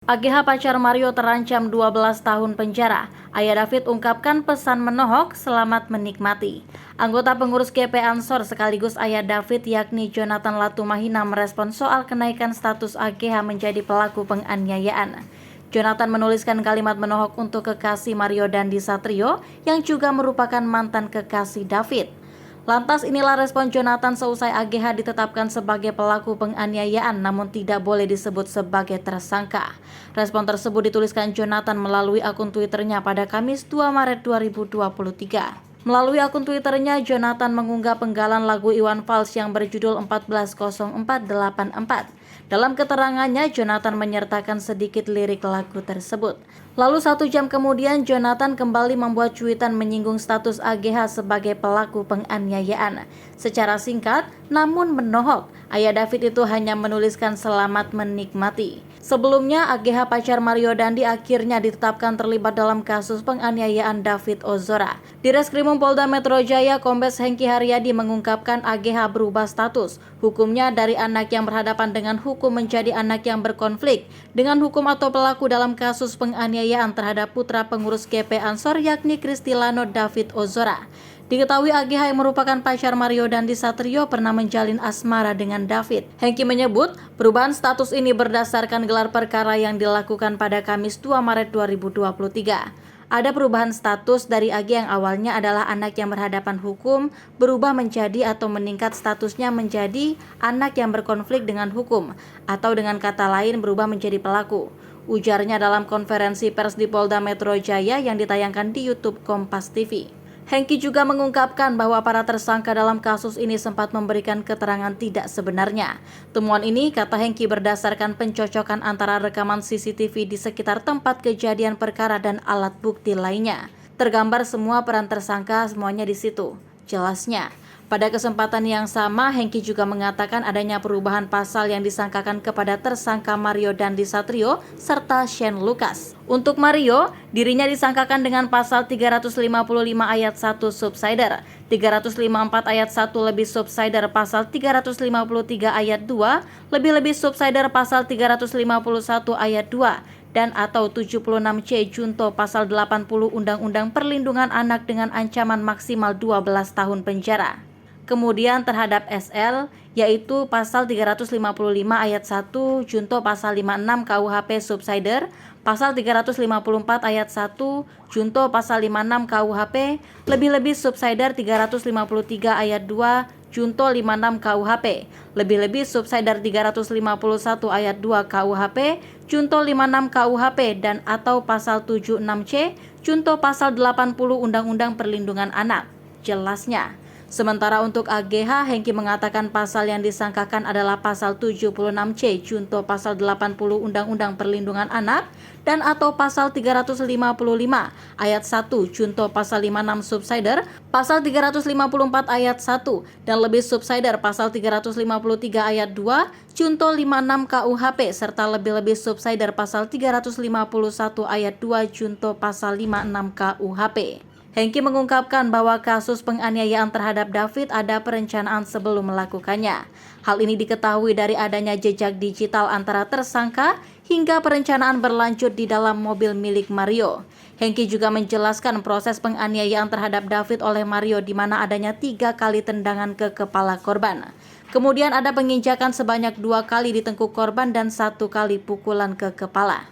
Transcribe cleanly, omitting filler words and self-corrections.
AGH pacar Mario terancam 12 tahun penjara. Ayah David ungkapkan pesan menohok, selamat menikmati. Anggota pengurus GP Ansor sekaligus ayah David yakni Jonathan Latumahina merespon soal kenaikan status AGH menjadi pelaku penganiayaan. Jonathan menuliskan kalimat menohok untuk kekasih Mario Dandi Satrio yang juga merupakan mantan kekasih David. Lantas inilah respon Jonathan seusai AGH ditetapkan sebagai pelaku penganiayaan namun tidak boleh disebut sebagai tersangka. Respon tersebut dituliskan Jonathan melalui akun Twitternya pada Kamis 2 Maret 2023. Melalui akun Twitternya, Jonathan mengunggah penggalan lagu Iwan Fals yang berjudul 140484. Dalam keterangannya, Jonathan menyertakan sedikit lirik lagu tersebut. Lalu 1 jam kemudian, Jonathan kembali membuat cuitan menyinggung status AGH sebagai pelaku penganiayaan. Secara singkat, namun menohok, ayah David itu hanya menuliskan selamat menikmati. Sebelumnya, AGH pacar Mario Dandi akhirnya ditetapkan terlibat dalam kasus penganiayaan David Ozora. Di Reskrimum Polda Metro Jaya, Kombes Hengki Haryadi mengungkapkan AGH berubah status. Hukumnya dari anak yang berhadapan dengan hukum menjadi anak yang berkonflik dengan hukum atau pelaku dalam kasus penganiayaan terhadap putra pengurus GP Ansor yakni Kristilano David Ozora. Diketahui AGH yang merupakan pacar Mario Dandi Satrio pernah menjalin asmara dengan David. Hengki menyebut perubahan status ini berdasarkan gelar perkara yang dilakukan pada Kamis 2 Maret 2023. Ada perubahan status dari AG yang awalnya adalah anak yang berhadapan hukum berubah menjadi atau meningkat statusnya menjadi anak yang berkonflik dengan hukum atau dengan kata lain berubah menjadi pelaku. Ujarnya dalam konferensi pers di Polda Metro Jaya yang ditayangkan di YouTube Kompas TV. Hengki juga mengungkapkan bahwa para tersangka dalam kasus ini sempat memberikan keterangan tidak sebenarnya. Temuan ini, kata Hengki, berdasarkan pencocokan antara rekaman CCTV di sekitar tempat kejadian perkara dan alat bukti lainnya. Tergambar semua peran tersangka semuanya di situ. Jelasnya. Pada kesempatan yang sama, Hengki juga mengatakan adanya perubahan pasal yang disangkakan kepada tersangka Mario Dandi Satrio serta Shane Lucas. Untuk Mario, dirinya disangkakan dengan pasal 355 ayat 1 subsider, 354 ayat 1 lebih subsider pasal 353 ayat 2, lebih subsider pasal 351 ayat 2, dan atau 76C junto pasal 80 Undang-Undang Perlindungan Anak dengan ancaman maksimal 12 tahun penjara. Kemudian terhadap SL, yaitu pasal 355 ayat 1 junto pasal 56 KUHP subsider, pasal 354 ayat 1 junto pasal 56 KUHP, lebih subsider 353 ayat 2 junto 56 KUHP, lebih subsider 351 ayat 2 KUHP junto 56 KUHP dan atau pasal 76C junto pasal 80 Undang-Undang Perlindungan Anak. Jelasnya. Sementara untuk AGH, Hengki mengatakan pasal yang disangkakan adalah pasal 76C junto pasal 80 Undang-Undang Perlindungan Anak dan atau pasal 355 ayat 1 junto pasal 56 subsider, pasal 354 ayat 1 dan lebih subsider pasal 353 ayat 2 junto 56 KUHP serta lebih subsider pasal 351 ayat 2 junto pasal 56 KUHP. Hengki mengungkapkan bahwa kasus penganiayaan terhadap David ada perencanaan sebelum melakukannya. Hal ini diketahui dari adanya jejak digital antara tersangka hingga perencanaan berlanjut di dalam mobil milik Mario. Hengki juga menjelaskan proses penganiayaan terhadap David oleh Mario di mana adanya 3 kali tendangan ke kepala korban. Kemudian ada penginjakan sebanyak 2 kali di tengkuk korban dan 1 kali pukulan ke kepala.